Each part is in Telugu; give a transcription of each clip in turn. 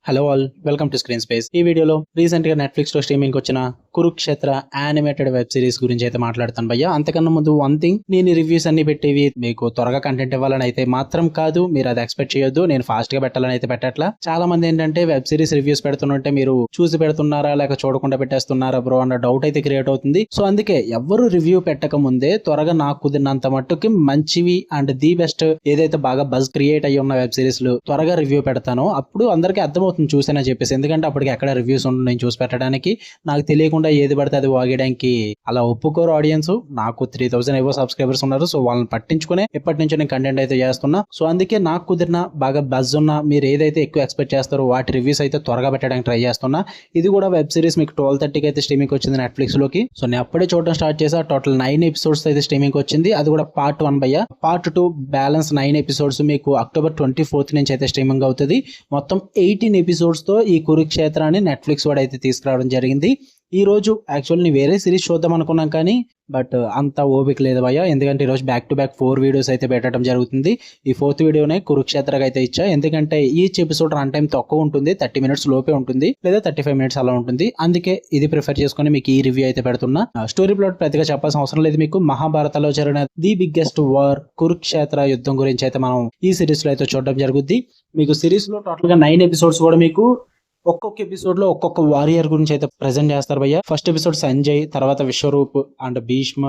Hello all, welcome to screen space. ఈ వీడియోలో రీసెంట్ గా నెట్ఫ్లిక్స్ లో స్ట్రీమింగ్ వచ్చిన కురుక్షేత్ర యానిమేటెడ్ వెబ్ సిరీస్ గురించి అయితే మాట్లాడతాను భయ్య. అంతకన్నా ముందు వన్ థింగ్, నేను రివ్యూస్ అన్ని పెట్టేవి మీకు త్వరగా కంటెంట్ ఇవ్వాలని అయితే మాత్రం కాదు, మీరు అది ఎక్స్పెక్ట్ చేయొద్దు. నేను ఫాస్ట్ గా పెట్టాలని అయితే పెట్టట్లా. చాలా మంది ఏంటంటే వెబ్ సిరీస్ రివ్యూస్ పెడుతుంటే మీరు చూసి పెడుతున్నారా లేక చూడకుండా పెట్టేస్తున్నారా బ్రో అన్న డౌట్ అయితే క్రియేట్ అవుతుంది. సో అందుకే ఎవరు రివ్యూ పెట్టక ముందే త్వరగా నాకు కుదిరినంత మట్టుకి మంచివి అండ్ ది బెస్ట్ ఏదైతే బాగా బజ్ క్రియేట్ అయ్యి ఉన్న వెబ్ సిరీస్లు త్వరగా రివ్యూ పెడతానో అప్పుడు అందరికీ అర్థమవుతుంది చూసానని చెప్పేసి. ఎందుకంటే అప్పటికి ఎక్కడ రివ్యూస్ ఉండవు నేను చూసి పెట్టడానికి. నాకు తెలియకుండా ఏది పడితే అది వాగేయడానికి అలా ఒప్పుకోరు ఆడియన్స్. నాకు 3000 ఏవో సబ్స్క్రైబర్స్ ఉన్నారు. సో వాళ్ళని పట్టించుకునే ఎప్పటి నుంచో నేను కంటెంట్ అయితే చేస్తున్నా. సో అందుకే నాకు కుదిరిన బాగా బజ్ ఉన్న మీరు ఏదైతే ఎక్కువ ఎక్స్పెక్ట్ చేస్తారో వాటి రివ్యూస్ అయితే త్వరగా పెట్టడానికి ట్రై చేస్తున్నా. ఇది కూడా వెబ్ సిరీస్ మీకు 12:30కి అయితే స్ట్రీమింగ్ వచ్చింది నెట్ఫ్లిక్స్ లోకి. సో నేను అప్పుడే చూడడం స్టార్ట్ చేసా. టోటల్ 9 ఎపిసోడ్స్ అయితే స్ట్రీమింగ్ వచ్చింది. అది కూడా పార్ట్ 1 భయ్య. పార్ట్ 2 బ్యాలెన్స్ 9 ఎపిసోడ్స్ మీకు అక్టోబర్ 24th నుంచి అయితే స్ట్రీమింగ్ అవుతుంది. మొత్తం 18 ఎపిసోడ్స్ తో ఈ కురుక్షేత్రాన్ని నెట్ఫ్లిక్స్ వాడు అయితే తీసుకురావడం జరిగింది. ఈ రోజు యాక్చువల్లీ నేను వేరే సిరీస్ చూద్దాం అనుకున్నాం కానీ బట్ అంత ఓపిక లేదు భయ్య. ఎందుకంటే ఈరోజు బ్యాక్ టు బ్యాక్ 4 వీడియోస్ అయితే పెట్టడం జరుగుతుంది. ఈ 4th వీడియోనే కురుక్షేత్రకి అయితే ఇచ్చా. ఎందుకంటే ఈచ్ ఎపిసోడ్ రన్ టైం తక్కువ ఉంటుంది, 30 minutes లోపే ఉంటుంది లేదా 35 minutes అలా ఉంటుంది. అందుకే ఇది ప్రిఫర్ చేసుకుని మీకు ఈ రివ్యూ అయితే పెడుతున్నా. స్టోరీ ప్లాట్ పెద్దగా చెప్పాల్సిన అవసరం లేదు మీకు. మహాభారతంలో జరిగిన ది బిగ్గెస్ట్ వార్ కురుక్షేత్ర యుద్ధం గురించి అయితే మనం ఈ సిరీస్ లో అయితే చూడడం జరుగుద్ది. మీకు సిరీస్ లో టోటల్ గా 9 ఎపిసోడ్స్ కూడా మీకు ఒక్కొక్క ఎపిసోడ్ లో ఒక్కొక్క వారియర్ గురించి అయితే ప్రెజెంట్ చేస్తారు భయ్య. ఫస్ట్ ఎపిసోడ్ సంజయ్, తర్వాత విశ్వరూప్ అండ్ భీష్మ,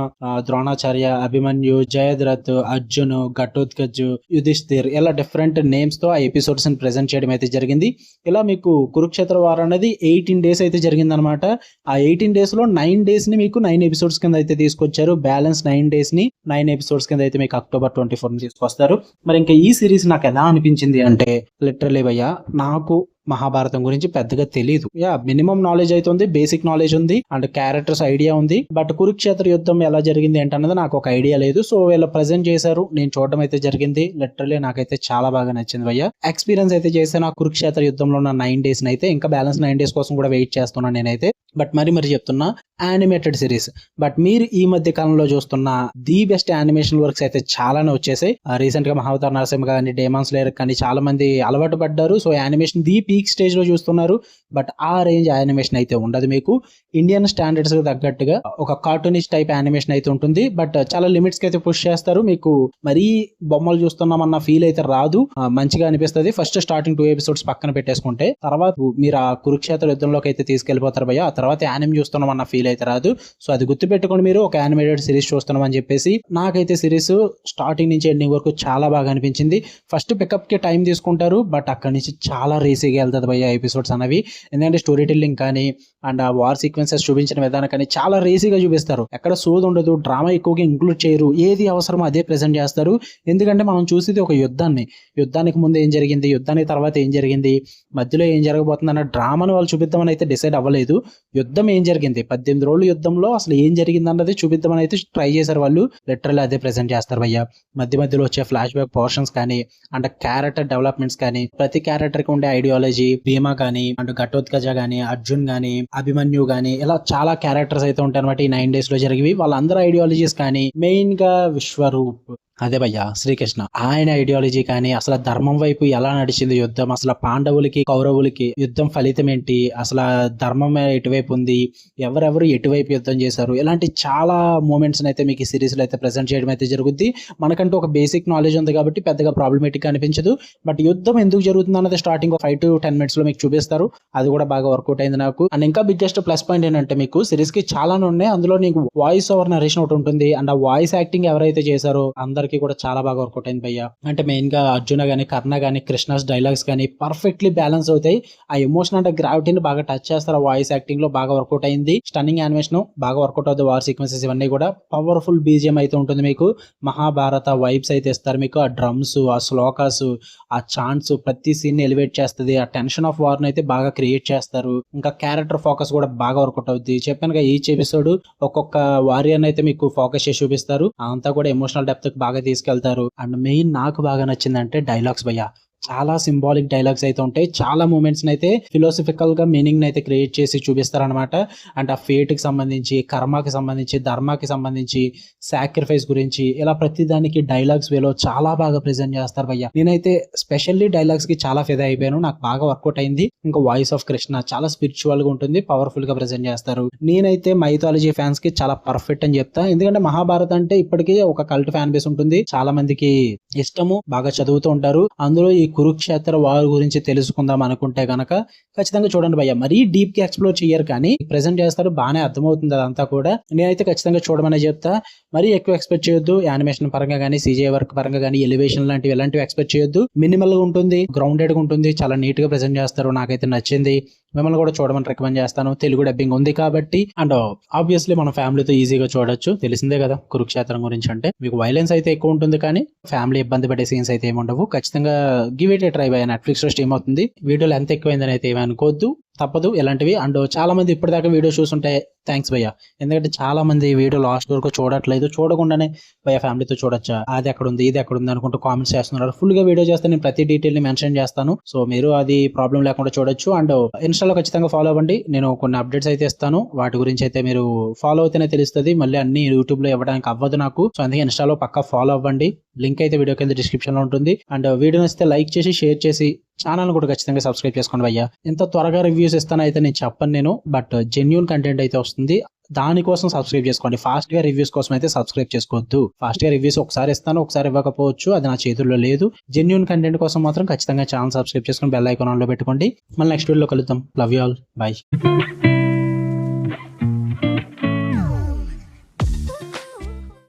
ద్రోణాచార్య, అభిమన్యు, జయద్రథ్, అర్జున్, ఘటోత్కచ్, యుధిష్ఠిర్ ఇలా డిఫరెంట్ నేమ్స్ తో ఆ ఎపిసోడ్స్ ని ప్రెజెంట్ చేయడం అయితే జరిగింది. ఇలా మీకు కురుక్షేత్ర వార్ అనేది 18 days అయితే జరిగింది అనమాట. ఆ 18 days లో 9 days ని మీకు 9 episodes కింద అయితే తీసుకొచ్చారు. బ్యాలెన్స్ 9 days ని 9 episodes కింద అయితే మీకు అక్టోబర్ 24 తీసుకొస్తారు. మరి ఇంకా ఈ సిరీస్ నాకు ఎలా అనిపించింది అంటే లిటరలీ భయ్య, నాకు మహాభారతం గురించి పెద్దగా తెలియదు. మినిమం నాలెడ్జ్ అయితే ఉంది, బేసిక్ నాలెడ్జ్ ఉంది అండ్ క్యారెక్టర్స్ ఐడియా ఉంది. బట్ కురుక్షేత్ర యుద్ధం ఎలా జరిగింది ఏంటన్నది నాకు ఒక ఐడియా లేదు. సో వీళ్ళు ప్రెజెంట్ చేశారు, నేను చూడడం అయితే జరిగింది. లిటరలీ నాకైతే చాలా బాగా నచ్చింది భయ్య. ఎక్స్పీరియన్స్ అయితే చేశాను ఆ కురుక్షేత్ర యుద్ధంలో ఉన్న 9 days అయితే. ఇంకా బ్యాలెన్స్ 9 days కోసం కూడా వెయిట్ చేస్తున్నాను నేనైతే. బట్ మరి చెప్తున్నా, యానిమేటెడ్ సిరీస్. బట్ మీరు ఈ మధ్య కాలంలో చూస్తున్న ది బెస్ట్ యానిమేషన్ వర్క్స్ అయితే చాలానే వచ్చేసాయి. రీసెంట్ గా మహావతార్ నరసింహ కానీ, డేమాన్ స్లేయర్ కానీ చాలా మంది అలవాటు పడ్డారు. So animation the peak stage లో చూస్తున్నారు. బట్ ఆ రేంజ్ యానిమేషన్ అయితే ఉండదు మీకు. ఇండియన్ స్టాండర్డ్స్ కి తగ్గట్టుగా ఒక కార్టూనిష్ టైప్ యానిమేషన్ అయితే ఉంటుంది. బట్ చాలా లిమిట్స్ కి అయితే పుష్ చేస్తారు. మీకు మరీ బొమ్మలు చూస్తున్నామన్న ఫీల్ అయితే రాదు, మంచిగా అనిపిస్తుంది. ఫస్ట్ స్టార్టింగ్ 2 episodes పక్కన పెట్టేసుకుంటే తర్వాత మీరు ఆ కురుక్షేత్ర యుద్ధంలోకి అయితే తీసుకెళ్లిపోతారు భయ్య. ఆ తర్వాత యానిమ్ చూస్తున్నాం అన్న ఫీల్ అయితే రాదు. సో అది గుర్తుపెట్టుకోండి, మీరు ఒక యానిమేటెడ్ సిరీస్ చూస్తున్నాం అని చెప్పేసి. నాకైతే సిరీస్ స్టార్టింగ్ నుంచి ఎండింగ్ వరకు చాలా బాగా అనిపించింది. ఫస్ట్ పికప్ కి టైం తీసుకుంటారు, బట్ అక్కడి నుంచి చాలా రేసీగా వెళ్తుంది భయ్య ఎపిసోడ్స్ అనేవి. ఎందుకంటే స్టోరీ టెల్లింగ్ కానీ అండ్ ఆ వార్ సీక్వెన్సెస్ చూపించిన విధానం కానీ చాలా రేసీగా చూపిస్తారు. ఎక్కడ సోది ఉండదు, డ్రామా ఎక్కువగా ఇంక్లూడ్ చేయరు. ఏది అవసరమో అదే ప్రెజెంట్ చేస్తారు. ఎందుకంటే మనం చూసేది ఒక యుద్ధానికి ముందు ఏం జరిగింది, యుద్ధానికి తర్వాత ఏం జరిగింది, మధ్యలో ఏం జరగబోతుంది అన్న డ్రామాను వాళ్ళు చూపిద్దామని అయితే డిసైడ్ అవ్వలేదు. యుద్ధం ఏం జరిగింది, 18 రోజుల యుద్ధంలో అసలు ఏం జరిగింది అన్నది చూపిద్దామని అయితే ట్రై చేశారు వాళ్ళు. లిటరల్లీ అదే ప్రెజెంట్ చేస్తారు భయ్య. మధ్యలో వచ్చే ఫ్లాష్ బ్యాక్ పోర్షన్స్ కానీ అండ్ క్యారెక్టర్ డెవలప్మెంట్స్ కానీ, ప్రతి క్యారెక్టర్ కి ఉండే ఐడియాలజీ, భీమా కానీ అండ్ ఘటోత్కచ గానీ, అర్జున్ గానీ, అభిమన్యు గానీ ఇలా చాలా క్యారెక్టర్స్ అయితే ఉంటాయి అనమాట ఈ 9 days లో జరిగివి. వాళ్ళందరూ ఐడియాలజీస్ కానీ, మెయిన్ గా విశ్వరూప్ అదే భయ్య శ్రీకృష్ణ, ఆయన ఐడియాలజీ కానీ, అసలు ధర్మం వైపు ఎలా నడిచింది యుద్ధం, అసలు పాండవులకి కౌరవులకి యుద్ధం ఫలితం ఏంటి, అసలు ధర్మం ఎటువైపు ఉంది, ఎవరెవరు ఎటువైపు యుద్ధం చేశారు, ఇలాంటి చాలా మూమెంట్స్ అయితే మీకు ఈ సిరీస్ లో అయితే ప్రెజెంట్ చేయడం అయితే జరుగుద్ది. మనకంటూ ఒక బేసిక్ నాలెడ్జ్ ఉంది కాబట్టి పెద్దగా ప్రాబ్లమేటిక్ అనిపించదు. బట్ యుద్ధం ఎందుకు జరుగుతుంది అన్నది స్టార్టింగ్ 5 to 10 minutes లో మీకు చూపిస్తారు. అది కూడా బాగా వర్కౌట్ అయింది నాకు. అండ్ ఇంకా బిగ్గెస్ట్ ప్లస్ పాయింట్ ఏంటంటే మీకు సిరీస్ కి చాలా ఉన్నాయి. అందులో నీకు వాయిస్ ఓవర్ నరేషన్ ఒకటి ఉంటుంది. అండ్ ఆ వాయిస్ యాక్టింగ్ ఎవరైతే చేశారో అందరికి కూడా చాలా బాగా వర్కౌట్ అయింది భయ్య. అంటే మెయిన్ గా అర్జున గానీ, కర్ణ గానీ, కృష్ణాస్ డైలాగ్స్ కానీ పర్ఫెక్ట్లీ బ్యాలెన్స్ అవుతాయి. ఆ ఎమోషన్ అంటే గ్రావిటీని బాగా టచ్ చేస్తారు. ఆ వాయిస్ యాక్టింగ్ లో బాగా వర్కౌట్ అయింది. స్టన్నింగ్ యానిమేషన్ బాగా వర్కౌట్ అవుతుంది. వార్ సీక్వెన్సెస్ ఇవన్నీ కూడా పవర్ఫుల్ బీజిఎం అయితే ఉంటుంది. మీకు మహాభారత వైబ్స్ అయితే ఇస్తారు. మీకు ఆ డ్రమ్స్, ఆ శ్లోకాస్, ఆ చాంట్స్ ప్రతి సీన్ ని ఎలివేట్ చేస్తుంది. ఆ టెన్షన్ ఆఫ్ వార్ అయితే బాగా క్రియేట్ చేస్తారు. ఇంకా క్యారెక్టర్ ఫోకస్ కూడా బాగా వర్కౌట్ అవుతుంది. చెప్పాను ఈచ్ ఎపిసోడ్ ఒక్కొక్క వారియర్ అయితే మీకు ఫోకస్ చేసి చూపిస్తారు. అంతా కూడా ఎమోషనల్ డెప్త్ బాగా తీసుకెళ్తారు. అండ్ మెయిన్ నాకు బాగా నచ్చిందంటే డైలాగ్స్ భయ్య. చాలా సింబాలిక్ డైలాగ్స్ అయితే ఉంటాయి. చాలా మూమెంట్స్ అయితే ఫిలాసఫికల్ గా మీనింగ్ అయితే క్రియేట్ చేసి చూపిస్తారనమాట. అంటే ఆ ఫేట్ కి సంబంధించి, కర్మకి సంబంధించి, ధర్మాకి సంబంధించి, సాక్రిఫైస్ గురించి ఇలా ప్రతి దానికి డైలాగ్స్ వేలో చాలా బాగా ప్రెజెంట్ చేస్తారు భయ్య. నేనైతే స్పెషల్లీ డైలాగ్స్ కి చాలా ఫిదా అయిపోయాను. నాకు బాగా వర్కౌట్ అయింది. ఇంకా వాయిస్ ఆఫ్ కృష్ణ చాలా స్పిరిచువల్ గా ఉంటుంది, పవర్ఫుల్ గా ప్రెజెంట్ చేస్తారు. నేనైతే మైథాలజీ ఫ్యాన్స్ కి చాలా పర్ఫెక్ట్ అని చెప్తా. ఎందుకంటే మహాభారత్ అంటే ఇప్పటికీ ఒక కల్ట్ ఫ్యాన్ బేస్ ఉంటుంది, చాలా మందికి ఇష్టము, బాగా చదువుతూ ఉంటారు. అందులో ఈ కురుక్షేత్ర వార్ గురించి తెలుసుకుందాం అనుకుంటే గనక ఖచ్చితంగా చూడండి భయ్య. మరీ డీప్ గా ఎక్స్ప్లోర్ చేయరు కానీ ప్రెజెంట్ చేస్తారు, బాగానే అర్థమవుతుంది అదంతా కూడా. నేనైతే ఖచ్చితంగా చూడమనే చెప్తా. మరీ ఎక్కువ ఎక్స్పెక్ట్ చేయొద్దు, యానిమేషన్ పరంగా కానీ, CGI వర్క్ పరంగా కానీ, ఎలివేషన్ లాంటివి ఎలాంటివి ఎక్స్పెక్ట్ చేయొద్దు. మినిమల్ గా ఉంటుంది, గ్రౌండెడ్ గా ఉంటుంది, చాలా నీట్ గా ప్రెజెంట్ చేస్తారు. నాకైతే నచ్చింది. మిమ్మల్ని కూడా చూడమని రికమెండ్ చేస్తాను. తెలుగు డబ్బింగ్ ఉంది కాబట్టి. అండ్ ఆబ్వియస్లీ మన ఫ్యామిలీతో ఈజీగా చూడొచ్చు. తెలిసిందే కదా కురుక్షేత్రం గురించి అంటే. మీకు వైలెన్స్ అయితే ఎక్కువ ఉంటుంది కానీ ఫ్యామిలీ ఇబ్బంది పడే సీన్స్ అయితే ఏమి ఉండవు. ఖచ్చితంగా give it A try by. Netflix లో స్ట్రీమ్ అవుతుంది. వీడియోలు ఎంత ఎక్కువైందని అయితే ఏమీ అనుకోవద్దు, తప్పదు ఇలాంటివి. అండ్ చాలా మంది ఇప్పటిదాకా వీడియో చూస్తుంటే థ్యాంక్స్ భయ్య. ఎందుకంటే చాలా మంది వీడియో లాస్ట్ వరకు చూడట్లేదు. చూడకుండానే భయ్య ఫ్యామిలీతో చూడొచ్చా, అది ఎక్కడ ఉంది, ఇది ఎక్కడ ఉంది అనుకుంటూ కామెంట్స్ చేస్తున్నారు. ఫుల్ గా వీడియో చేస్తే నేను ప్రతి డీటెయిల్ ని మెన్షన్ చేస్తాను. సో మీరు అది ప్రాబ్లం లేకుండా చూడొచ్చు. అండ్ ఇన్స్టాలో ఖచ్చితంగా ఫాలో అవ్వండి. నేను కొన్ని అప్డేట్స్ అయితే ఇస్తాను. వాటి గురించి అయితే మీరు ఫాలో అవుతేనే తెలుస్తుంది. మళ్ళీ అన్ని యూట్యూబ్ లో ఇవ్వడానికి అవ్వదు నాకు. సో అందుకే ఇన్స్టాలో పక్కా ఫాలో అవ్వండి. లింక్ అయితే వీడియో కింద డిస్క్రిప్షన్ లో ఉంటుంది. అండ్ వీడియో నచ్చితే లైక్ చేసి, షేర్ చేసి, ఛానల్ కూడా ఖచ్చితంగా సబ్స్క్రైబ్ చేసుకోండి భయ్య. ఎంత త్వరగా రివ్యూస్ ఇస్తానో అయితే నేను చెప్పను నేను, బట్ జెన్యూన్ కంటెంట్ అయితే వస్తుంది. దానికోసం సబ్స్క్రైబ్ చేసుకోండి. ఫాస్ట్ గా రివ్యూస్ కోసం అయితే సబ్స్క్రైబ్ చేసుకోవద్దు. ఫాస్ట్ గా రివ్యూస్ ఒకసారి ఇస్తాను, ఒకసారి ఇవ్వకపోవచ్చు, అది నా చేతుల్లో లేదు. జెన్యూన్ కంటెంట్ కోసం మాత్రం ఖచ్చితంగా ఛానల్ సబ్స్క్రైబ్ చేసుకుని బెల్ ఐకాన్ ఆన్ లో పెట్టుకోండి. మళ్ళీ నెక్స్ట్ వీడియోలో కలుద్దాం. Love you all, by.